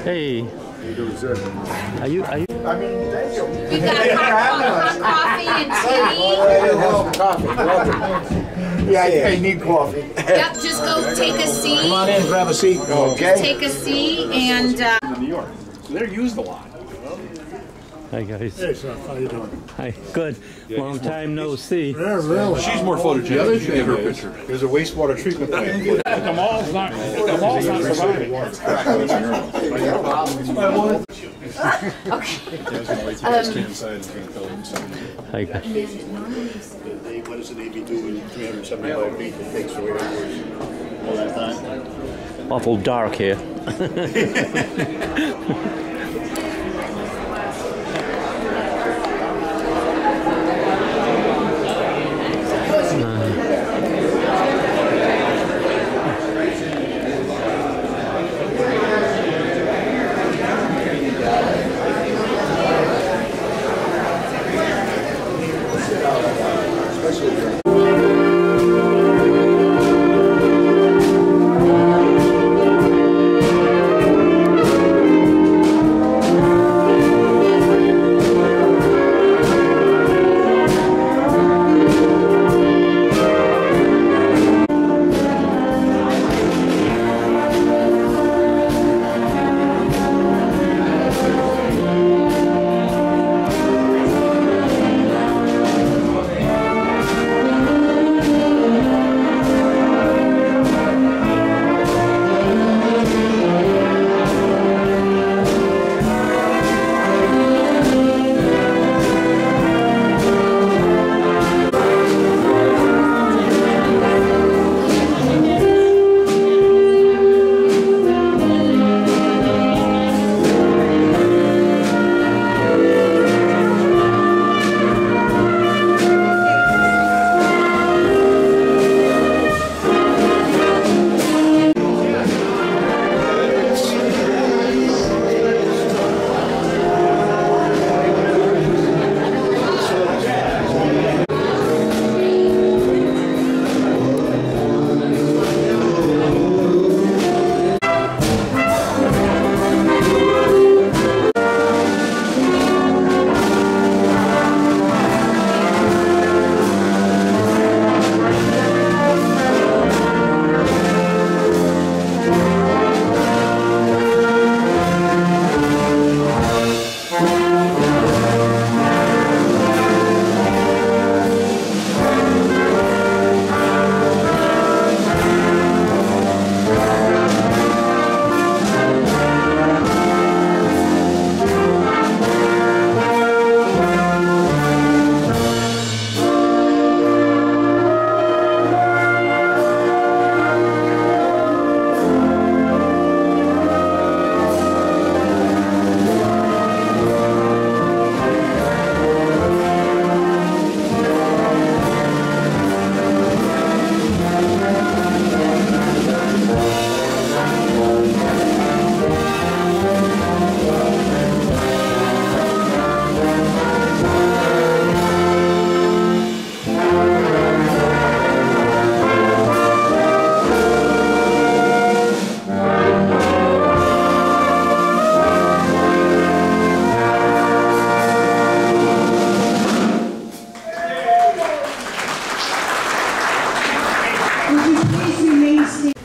Hey. Are you? I mean, thank you. We got coffee and tea. Yeah, I need coffee. Yep, just go take a seat. Come on in, grab a seat. Okay. Take a seat and. In New York, so they're used a lot. Hi guys. Hey Seth, how you doing? Hi. Good. Long time no see. Yeah, really. She's more photogenic. You give her a picture. There's a wastewater treatment plant. The mall's not surviving. Hi guys. What does the Navy do in 375 feet? It takes away all that time. Awful dark here.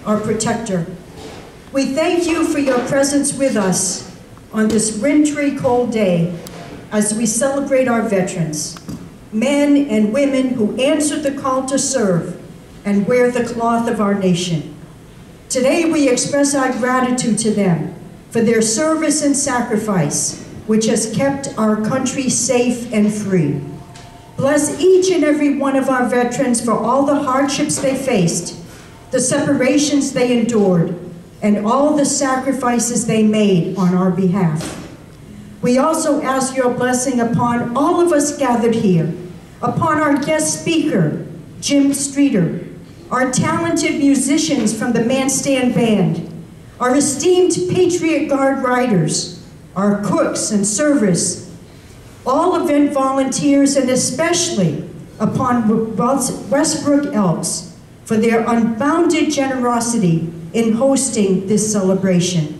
Our protector. We thank you for your presence with us on this wintry cold day as we celebrate our veterans, men and women who answered the call to serve and wear the cloth of our nation. Today we express our gratitude to them for their service and sacrifice, which has kept our country safe and free. Bless each and every one of our veterans for all the hardships they faced, the separations they endured, and all the sacrifices they made on our behalf. We also ask your blessing upon all of us gathered here, upon our guest speaker, Jim Streeter, our talented musicians from the Manstand Band, our esteemed Patriot Guard riders, our cooks and servers, all event volunteers, and especially upon Westbrook Elks for their unbounded generosity in hosting this celebration.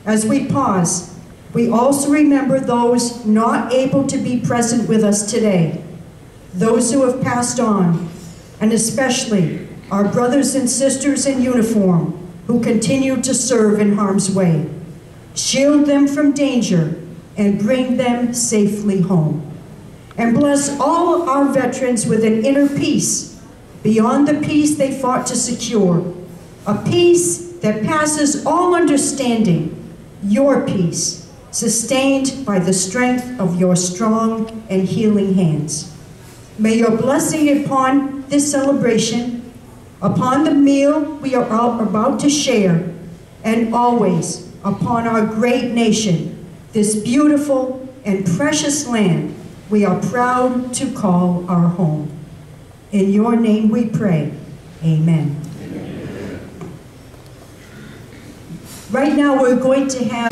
As we pause, we also remember those not able to be present with us today, those who have passed on, and especially our brothers and sisters in uniform who continue to serve in harm's way. Shield them from danger and bring them safely home. And bless all our veterans with an inner peace beyond the peace they fought to secure, a peace that passes all understanding, your peace, sustained by the strength of your strong and healing hands. May your blessing upon this celebration, upon the meal we are about to share, and always upon our great nation, this beautiful and precious land we are proud to call our home. In your name we pray, amen. Right now we're going to have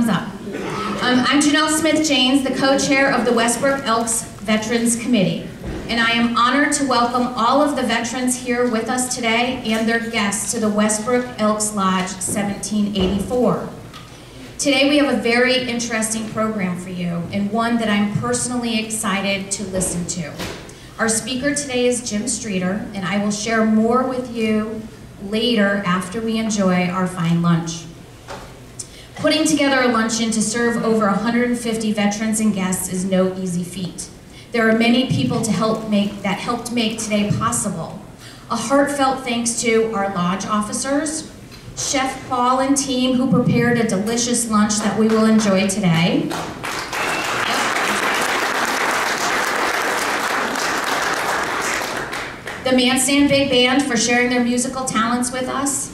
thumbs up. I'm Janelle Smith-Janes, the co-chair of the Westbrook Elks Veterans Committee, and I am honored to welcome all of the veterans here with us today and their guests to the Westbrook Elks Lodge 1784. Today we have a very interesting program for you, and one that I'm personally excited to listen to. Our speaker today is Jim Streeter, and I will share more with you later after we enjoy our fine lunch. Putting together a luncheon to serve over 150 veterans and guests is no easy feat. There are many people that helped make today possible. A heartfelt thanks to our lodge officers, Chef Paul and team who prepared a delicious lunch that we will enjoy today. The Manstand Big Band for sharing their musical talents with us.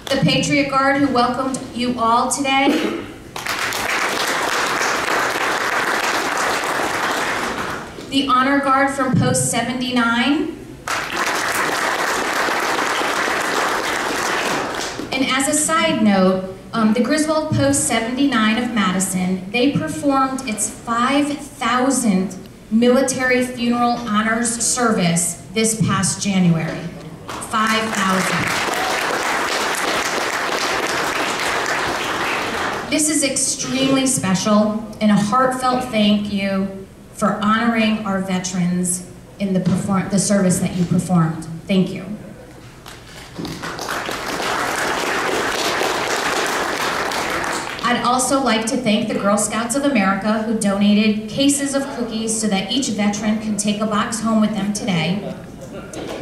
The Patriot Guard who welcomed you all today. The Honor Guard from Post 79. And as a side note, the Griswold Post 79 of Madison, they performed its 5,000th military funeral honors service this past January. 5,000. This is extremely special, and a heartfelt thank you for honoring our veterans in the service that you performed. Thank you. I'd also like to thank the Girl Scouts of America who donated cases of cookies so that each veteran can take a box home with them today.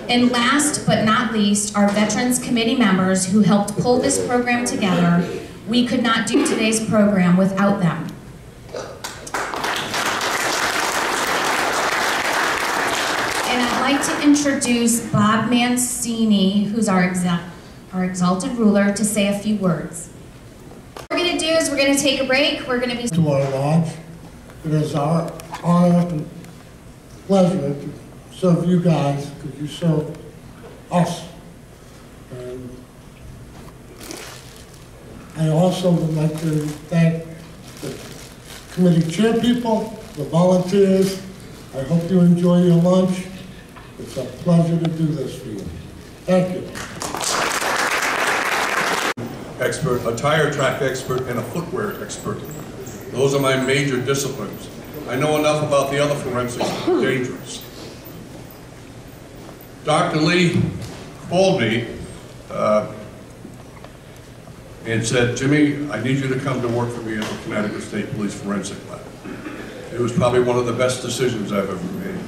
And last but not least, our Veterans Committee members who helped pull this program together. We could not do today's program without them. And I'd like to introduce Bob Mancini, who's our exalted ruler, to say a few words. What we're going to do is we're going to take a break. We're going to be to our lodge. It is our honor and pleasure to serve you guys because you serve us. And I also would like to thank the committee chair people, the volunteers. I hope you enjoy your lunch. It's a pleasure to do this for you. Thank you. Expert, a tire track expert, and a footwear expert. Those are my major disciplines. I know enough about the other forensics to be dangerous. Dr. Lee called me and said, Jimmy, I need you to come to work for me at the Connecticut State Police Forensic Lab. It was probably one of the best decisions I've ever made.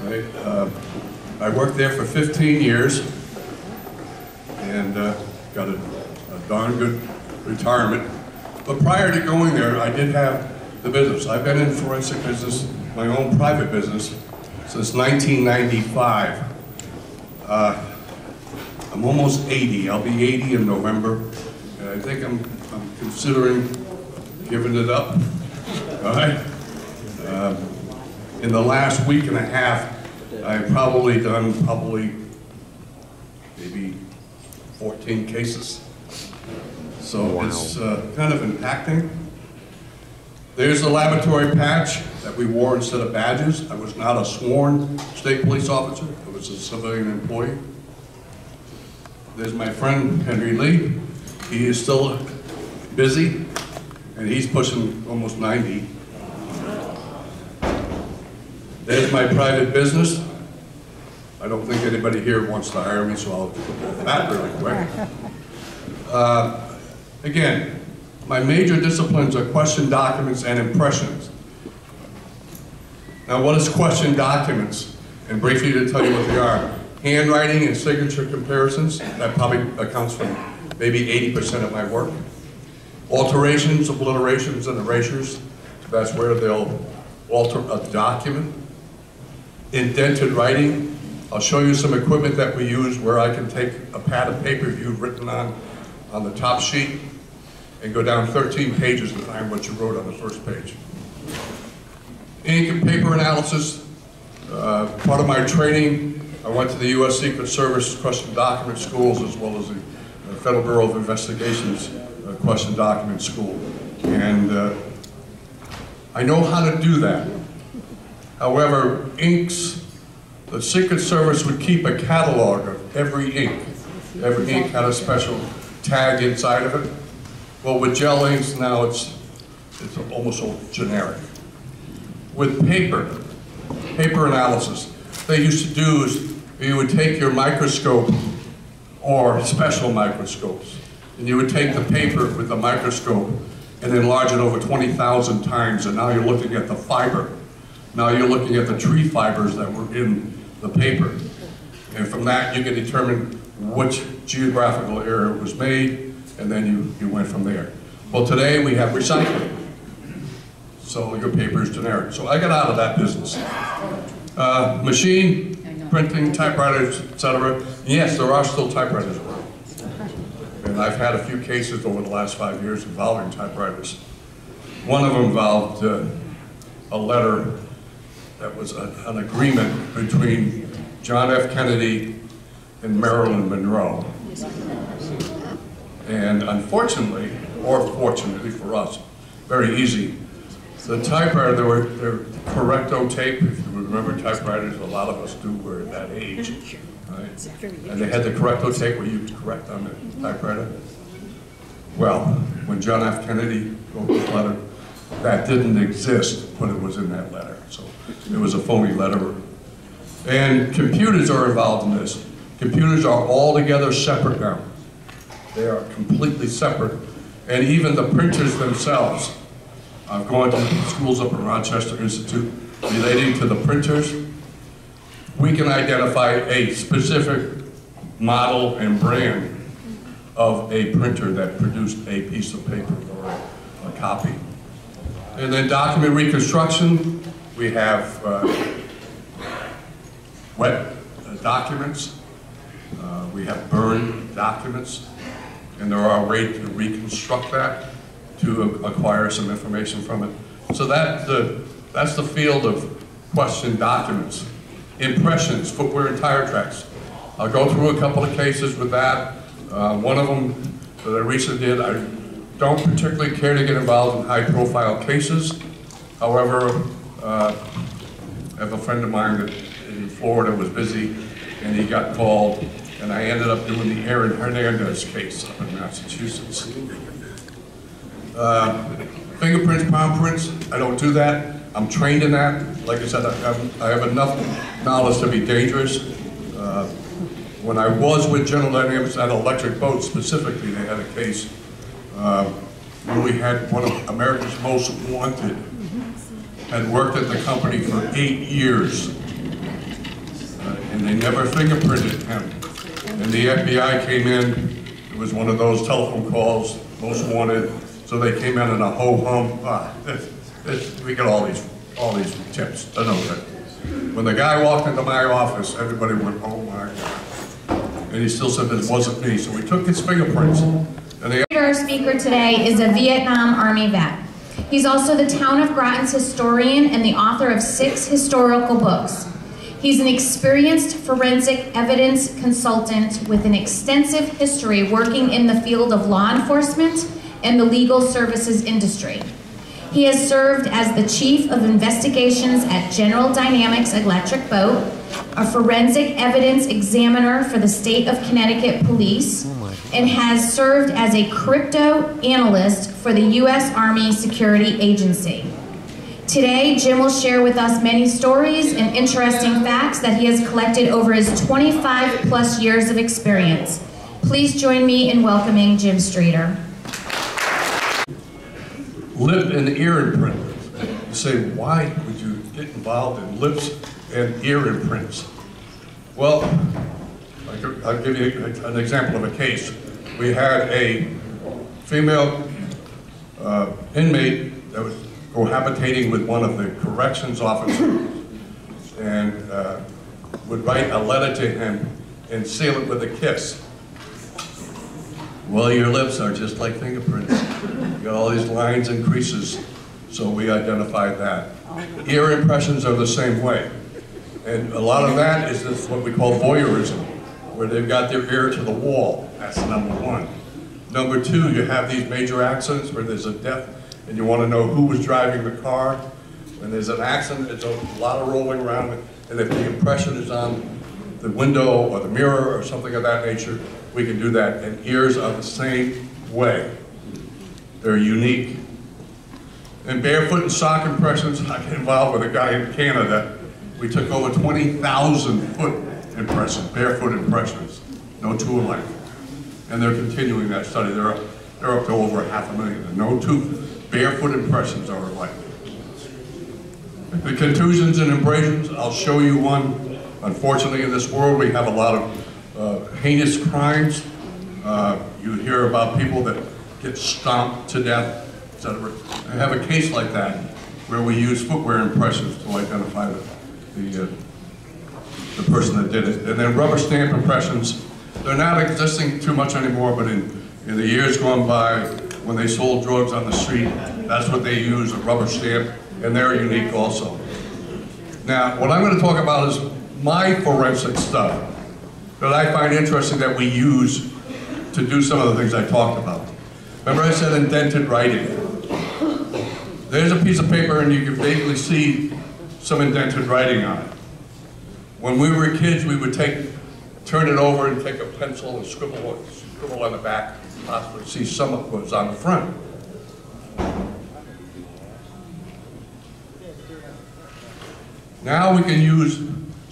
Right? I worked there for 15 years and got a darn good retirement. But prior to going there, I did have the business. I've been in forensic business, my own private business, since 1995. I'm almost 80. I'll be 80 in November. And I think I'm considering giving it up. All right? In the last week and a half, I've probably done maybe 14 cases. So wow. It's kind of impacting. There's the laboratory patch that we wore instead of badges. I was not a sworn state police officer. I was a civilian employee. There's my friend Henry Lee. He is still busy, and he's pushing almost 90. There's my private business. I don't think anybody here wants to hire me, so I'll do that really quick. Again, my major disciplines are question documents and impressions. Now, what is question documents? And briefly to tell you what they are. Handwriting and signature comparisons, that probably accounts for maybe 80% of my work. Alterations, obliterations, and erasures, that's where they'll alter a document. Indented writing, I'll show you some equipment that we use where I can take a pad of paper you've written on the top sheet and go down 13 pages and find what you wrote on the first page. Ink and paper analysis, part of my training I went to the U.S. Secret Service Question Document Schools as well as the Federal Bureau of Investigation's Question Document School. And I know how to do that. However, inks, the Secret Service would keep a catalog of every ink. Every ink had a special tag inside of it. Well, with gel inks now it's almost all generic. With paper analysis, they used to do is you would take your microscope or special microscopes, and you would take the paper with the microscope and enlarge it over 20,000 times, and now you're looking at the fiber. Now you're looking at the tree fibers that were in the paper. And from that you can determine which geographical area was made, and then you went from there. Well, today we have recycling. So your paper is generic. So I got out of that business. Machine printing, typewriters, etc. Yes, there are still typewriters around. And I've had a few cases over the last 5 years involving typewriters. One of them involved a letter that was an agreement between John F. Kennedy and Marilyn Monroe. And unfortunately, or fortunately for us, very easy, the typewriter, there were correcto tape, if you remember typewriters, a lot of us do, we're at that age, right? And they had the correcto tape where you could correct on the typewriter. Well, when John F. Kennedy wrote this letter, that didn't exist, but it was in that letter. So it was a phony letter. And computers are involved in this. Computers are altogether separate now. They are completely separate. And even the printers themselves. I've gone to schools up at Rochester Institute relating to the printers. We can identify a specific model and brand of a printer that produced a piece of paper or a copy. And then document reconstruction, we have wet documents, we have burned documents, and there are ways to reconstruct that to acquire some information from it. So that's the field of question documents. Impressions, footwear and tire tracks. I'll go through a couple of cases with that. One of them that I recently did, I don't particularly care to get involved in high profile cases. However, I have a friend of mine that in Florida was busy and he got called, and I ended up doing the Aaron Hernandez case up in Massachusetts. Fingerprints, palm prints, I don't do that. I'm trained in that. Like I said, I have enough knowledge to be dangerous. When I was with General Dynamics at Electric Boat specifically, they had a case where we had one of America's Most Wanted, had worked at the company for 8 years, and they never fingerprinted him. And the FBI came in, it was one of those telephone calls, Most Wanted, so they came in a ho-hum. We got all these tips. I know that. When the guy walked into my office, everybody went, oh my God. And he still said this wasn't me. So we took his fingerprints. And Our speaker today is a Vietnam Army vet. He's also the town of Groton's historian and the author of 6 historical books. He's an experienced forensic evidence consultant with an extensive history working in the field of law enforcement and the legal services industry. He has served as the Chief of Investigations at General Dynamics Electric Boat, a forensic evidence examiner for the state of Connecticut Police, and has served as a crypto analyst for the U.S. Army Security Agency. Today, Jim will share with us many stories and interesting facts that he has collected over his 25+ years of experience. Please join me in welcoming Jim Streeter. Lip and ear imprints. You say, why would you get involved in lips and ear imprints? Well, I'll give you an example of a case. We had a female inmate that was cohabitating with one of the corrections officers and would write a letter to him and seal it with a kiss. Well, your lips are just like fingerprints. You got all these lines and creases, so we identified that. Ear impressions are the same way. And a lot of that is this, what we call voyeurism, where they've got their ear to the wall. That's number one. Number two, you have these major accidents where there's a death and you want to know who was driving the car. When there's an accident, there's a lot of rolling around, and if the impression is on the window or the mirror or something of that nature, we can do that. And ears are the same way. They're unique. And barefoot and sock impressions, I get involved with a guy in Canada. We took over 20,000 foot impressions, barefoot impressions, no tool length. And they're continuing that study. They're up to over 500,000. No two barefoot impressions are alike. The contusions and abrasions, I'll show you one. Unfortunately, in this world, we have a lot of heinous crimes. You hear about people that get stomped to death, etc. I have a case like that where we use footwear impressions to identify the person that did it. And then rubber stamp impressions, they're not existing too much anymore, but in the years gone by, when they sold drugs on the street, that's what they use, a rubber stamp, and they're unique also. Now, what I'm going to talk about is my forensic stuff that I find interesting that we use to do some of the things I talked about. Remember I said indented writing? There's a piece of paper and you can vaguely see some indented writing on it. When we were kids, we would turn it over and take a pencil and scribble on the back, possibly see some of what's on the front. Now we can use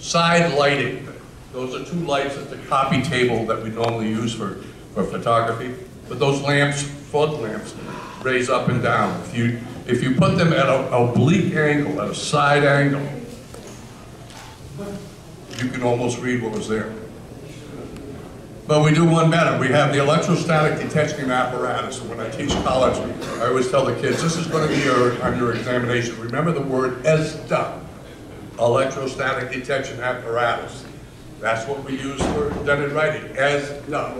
side lighting. Those are two lights at the copy table that we normally use for photography. But those lamps, flood lamps, raise up and down. If you put them at an oblique angle, at a side angle, you can almost read what was there. But we do one better. We have the electrostatic detection apparatus. When I teach college, I always tell the kids, this is going to be on your examination. Remember the word ESDA, electrostatic detection apparatus. That's what we use for indented writing, ESDA.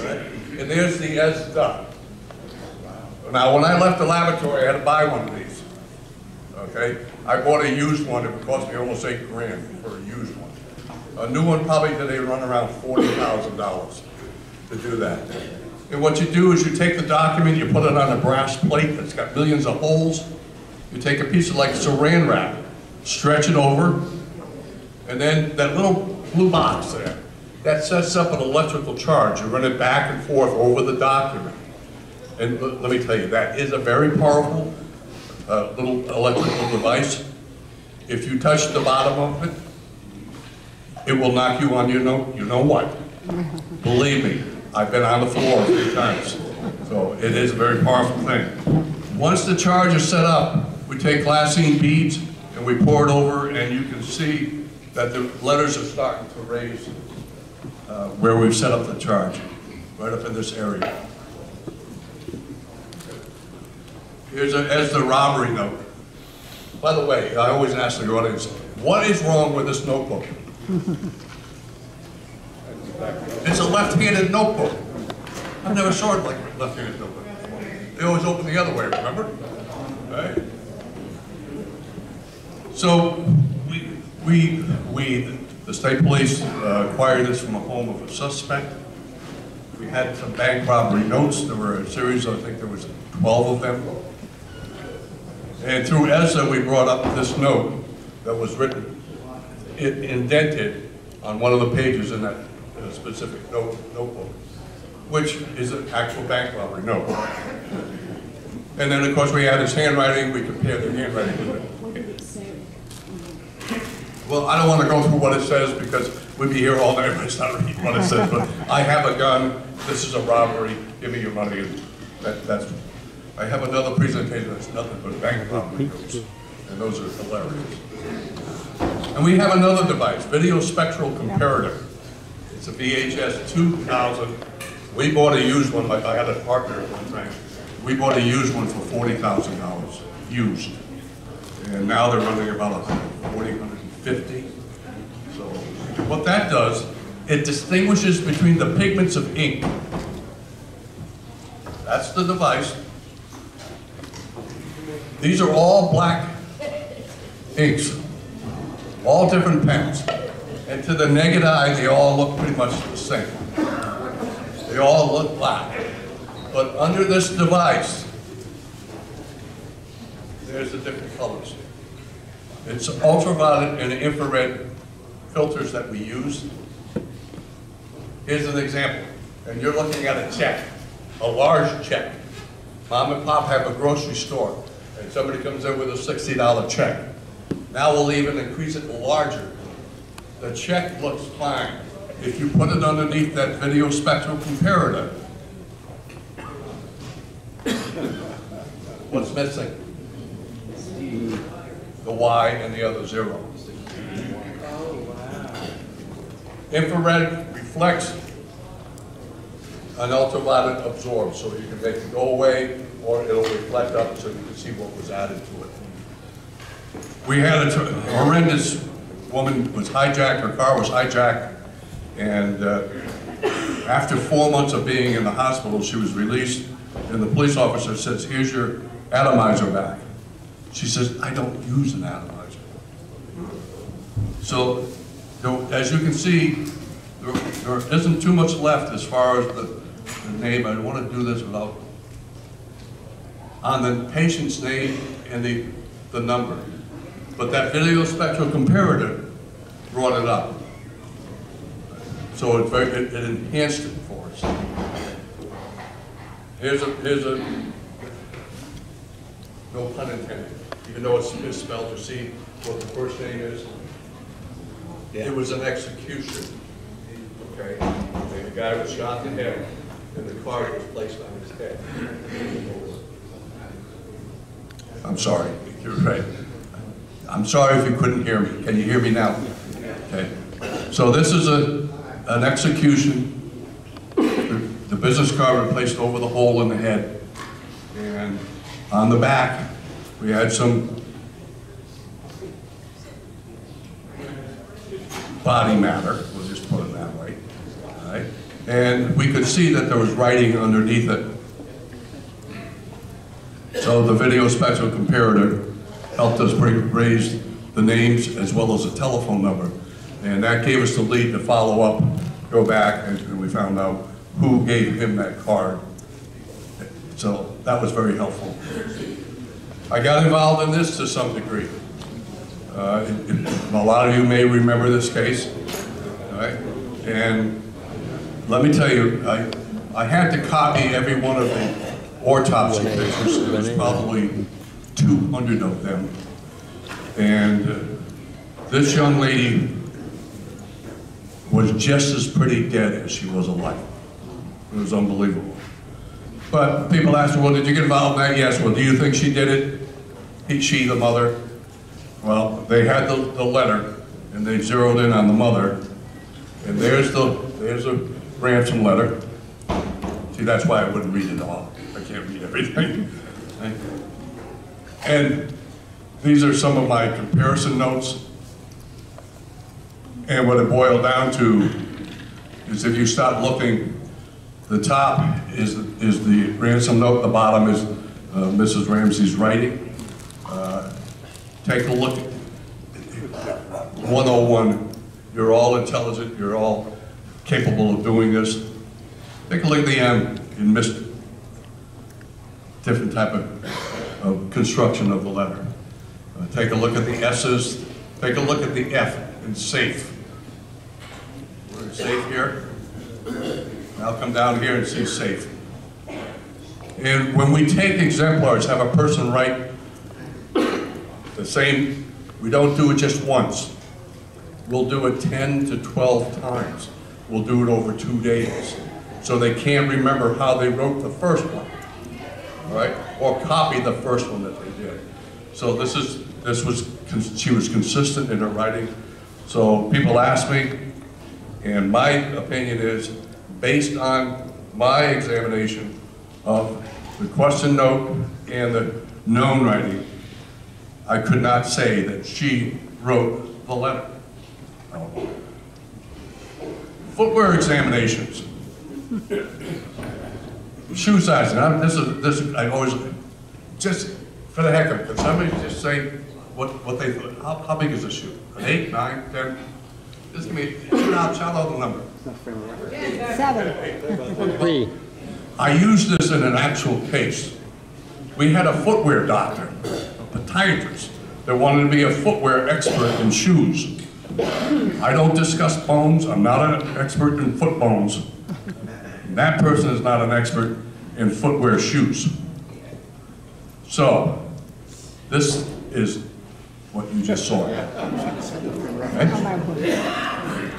Right? And there's the ESDA. Now, when I left the laboratory, I had to buy one of these. Okay? I bought a used one. It cost me almost $8 grand for a used one. A new one probably today run around $40,000 to do that. And what you do is you take the document, you put it on a brass plate that's got millions of holes. You take a piece of like saran wrap, stretch it over, and then that little blue box there, that sets up an electrical charge. You run it back and forth over the document. And let me tell you, that is a very powerful little electrical device. If you touch the bottom of it, it will knock you on your you know what. Believe me, I've been on the floor a few times. So it is a very powerful thing. Once the charge is set up, we take glassine beads and we pour it over, and you can see that the letters are starting to raise where we've set up the charge, right up in this area. Here's the robbery note. By the way, I always ask the audience, what is wrong with this notebook? It's a left-handed notebook. I've never saw it like a left-handed notebook before. They always open the other way, remember? Right? So the state police acquired this from a home of a suspect. We had some bank robbery notes. There were a series, I think there was 12 of them. And through ESA, we brought up this note that was written, indented on one of the pages in that specific notebook, which is an actual bank robbery note. And then, of course, we had his handwriting. We compared the handwriting with it. Well, I don't want to go through what it says because we'd be here all night if I start reading what it says, but I have a gun, this is a robbery, give me your money, and that's. I have another presentation that's nothing but bank robbery notes, and those are hilarious. And we have another device, video spectral comparator. It's a VHS 2000. We bought a used one, like I had a partner at one time. We bought a used one for $40,000, used. And now they're running about $150. So what that does, it distinguishes between the pigments of ink. That's the device. These are all black inks. all different pens. And to the naked eye, they all look pretty much the same. They all look black. But under this device, there's the different colors. It's ultraviolet and infrared filters that we use. Here's an example. And you're looking at a check, a large check. Mom and Pop have a grocery store, and somebody comes in with a $60 check. Now we'll even increase it larger. The check looks fine. If you put it underneath that video spectral comparator, what's missing? The Y and the other 0. Infrared reflects, and ultraviolet absorbs, so you can make it go away or it'll reflect up so you can see what was added to it. We had a horrendous woman was hijacked, her car was hijacked, and after 4 months of being in the hospital, she was released, and the police officer says, "Here's your atomizer back." She says, "I don't use an atomizer." So, as you can see, there isn't too much left as far as the name. I don't want to do this without, on the patient's name and the number. But that video spectral comparator brought it up. So it enhanced it for us. Here's a, no pun intended, even though it's misspelled, you see what the first name is? Yeah. It was an execution, okay? And the guy was shot in the head, and the card was placed on his head. I'm sorry, you're right. I'm sorry if you couldn't hear me. Can you hear me now? Okay. So this is an execution. The business card replaced over the hole in the head. And on the back, we had some body matter, we'll just put it that way. All right? And we could see that there was writing underneath it. So the video spectral comparator helped us raise the names as well as a telephone number. And that gave us the lead to follow up, go back, and we found out who gave him that card. So that was very helpful. I got involved in this to some degree. A lot of you may remember this case, right? And let me tell you, I had to copy every one of the autopsy pictures. There was probably 200 of them. And this young lady was just as pretty dead as she was alive. It was unbelievable. But people ask me, well, did you get involved in that? Yes. Well, do you think she did it? She, the mother? Well, they had the letter, and they zeroed in on the mother. And there's a ransom letter. See, that's why I wouldn't read it all. I can't read everything. And these are some of my comparison notes. And what it boiled down to is if you start looking, the top is the ransom note, the bottom is Mrs. Ramsey's writing. Take a look at 101. You're all intelligent, you're all capable of doing this. Take a look at the M in different type of construction of the letter. Take a look at the S's. Take a look at the F in safe. We're safe here. Now come down here and see safe. And when we take exemplars, have a person write the same, we don't do it just once. We'll do it 10 to 12 times. We'll do it over 2 days. So they can't remember how they wrote the first one, all right? Or copy the first one that they did. So she was consistent in her writing. So people ask me, and my opinion is, based on my examination of the question note and the known writing, I could not say that she wrote the letter. No. Footwear examinations. Shoe sizing. I always, just for the heck of it, could somebody just say what they thought. How big is this shoe? An 8, 9, 10? Just give me, shout out the number. 7. 3. I used this in an actual case. We had a footwear doctor, a podiatrist, that wanted to be a footwear expert in shoes. I don't discuss bones. I'm not an expert in foot bones. That person is not an expert in footwear shoes. So, this is what you just saw. Right?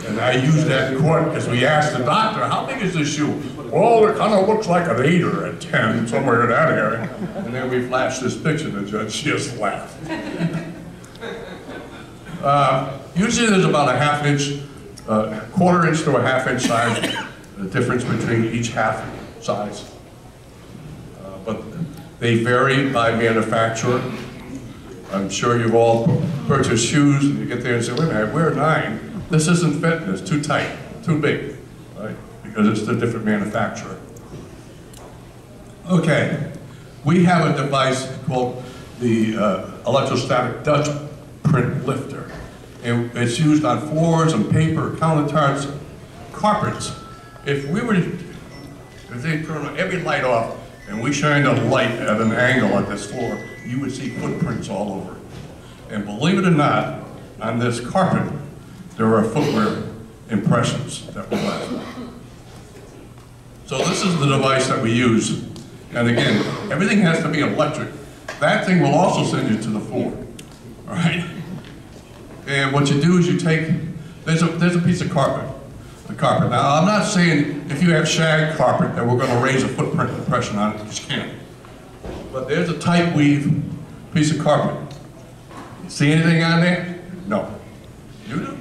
And I used that in court because we asked the doctor, how big is this shoe? Well, it kind of looks like an 8 or a 10, somewhere in that area. And then we flashed this picture, the judge just laughed. Usually there's about a ½ inch, quarter inch to a ½ inch size, the difference between each half size. But they vary by manufacturer. I'm sure you've all purchased shoes and you get there and say, wait a minute, I wear 9. This isn't fitting, it's too tight, too big, right? Because it's the different manufacturer. Okay, we have a device called the electrostatic Dutch print lifter. And it's used on floors and paper, countertops, carpets. If they turn every light off and we shine a light at an angle at this floor, you would see footprints all over it. And believe it or not, on this carpet, there are footwear impressions that were left. So this is the device that we use. And again, everything has to be electric. That thing will also send you to the floor, all right? And what you do is you take, there's a piece of carpet, the carpet. Now, I'm not saying if you have shag carpet that we're going to raise a footprint impression on it, you just can't. But there's a tight weave piece of carpet. You see anything on there? No. You do?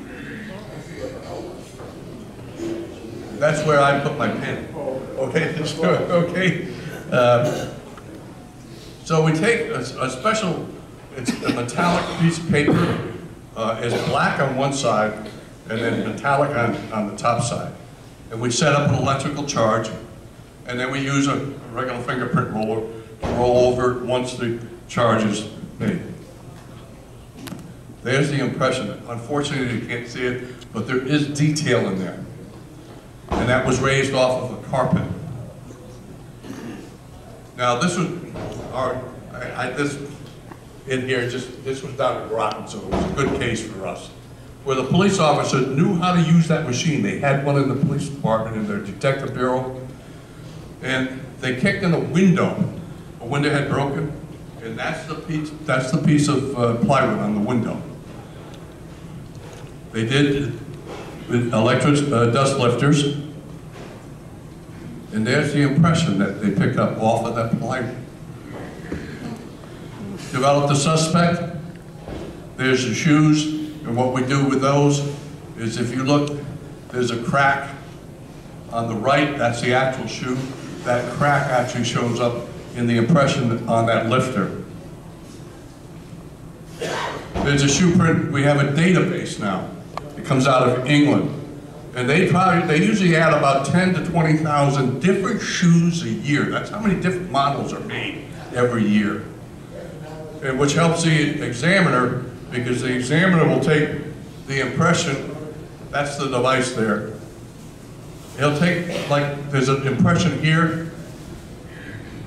That's where I put my pen. Okay, that's good, okay. So we take a special, it's a metallic piece of paper. It's black on one side and then metallic on the top side. And we set up an electrical charge, and then we use a regular fingerprint roller to roll over it once the charge is made. There's the impression. Unfortunately, you can't see it, but there is detail in there. And that was raised off of a carpet. Now this was this in here, this was down at Groton, so it was a good case for us. Where the police officer knew how to use that machine. They had one in the police department in their detective bureau. And they kicked in a window. A window had broken, and that's the piece of plywood on the window. They did with electric dust lifters, and there's the impression that they picked up off of that plywood. Developed a suspect. There's the shoes, and what we do with those is if you look, there's a crack on the right, that's the actual shoe. That crack actually shows up in the impression on that lifter. There's a shoe print, we have a database now. It comes out of England. And they usually add about 10 to 20,000 different shoes a year. That's how many different models are made every year. And which helps the examiner, because the examiner will take the impression, that's the device there. He'll take, like, there's an impression here,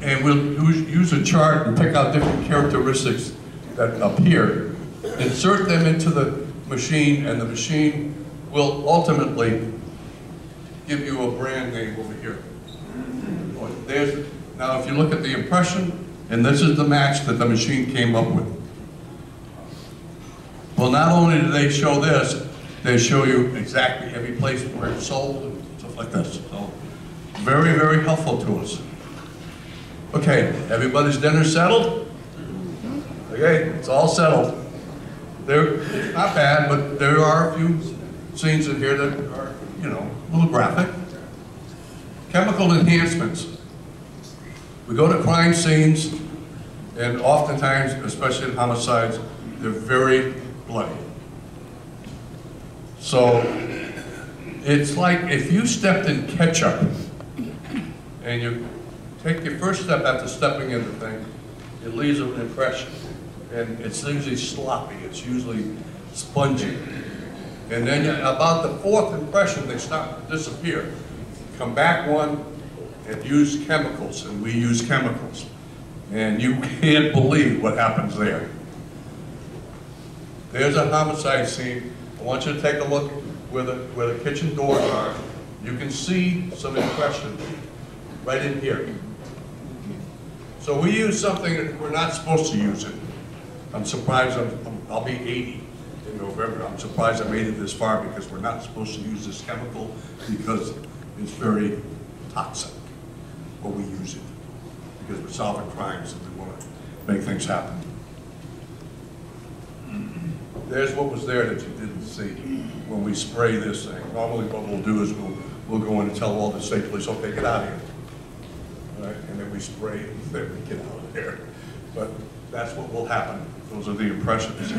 and we'll use a chart and pick out different characteristics that appear, insert them into the machine, and the machine will ultimately give you a brand name over here. Now if you look at the impression, and this is the match that the machine came up with. Well, not only do they show this, they show you exactly every place where it's sold and stuff like this. So, very, very helpful to us. Okay, everybody's dinner settled? Okay, it's all settled. It's not bad, but there are a few scenes in here that are, you know, a little graphic. Chemical enhancements. We go to crime scenes, and oftentimes, especially in homicides, they're very bloody. So, it's like if you stepped in ketchup, and you take your first step after stepping in the thing, it leaves an impression. and it's usually sloppy, it's usually spongy. And then about the fourth impression, they start to disappear. Come back one and use chemicals, and we use chemicals. And you can't believe what happens there. There's a homicide scene. I want you to take a look where the kitchen doors are. You can see some impression right in here. So we use something that we're not supposed to use it. I'm surprised I'll be 80 in November. I'm surprised I made it this far because we're not supposed to use this chemical because it's very toxic, but we use it because we're solving crimes and we want to make things happen. There's what was there that you didn't see when we spray this thing. Normally what we'll do is we'll go in and tell all the state police, okay, get out of here. All right? And then we spray it and then we get out of there. But that's what will happen. Those are the impressions.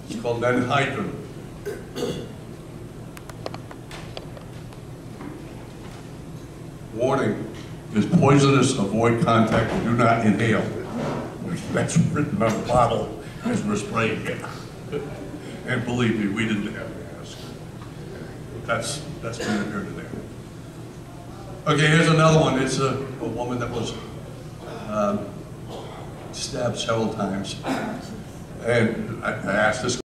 It's called anhydrous. Warning, is poisonous, avoid contact, do not inhale. That's written on the bottle as we're spraying it. And believe me, we didn't have to ask. That's neither here nor there. Okay, here's another one. It's a woman that was stabbed several times. And I asked this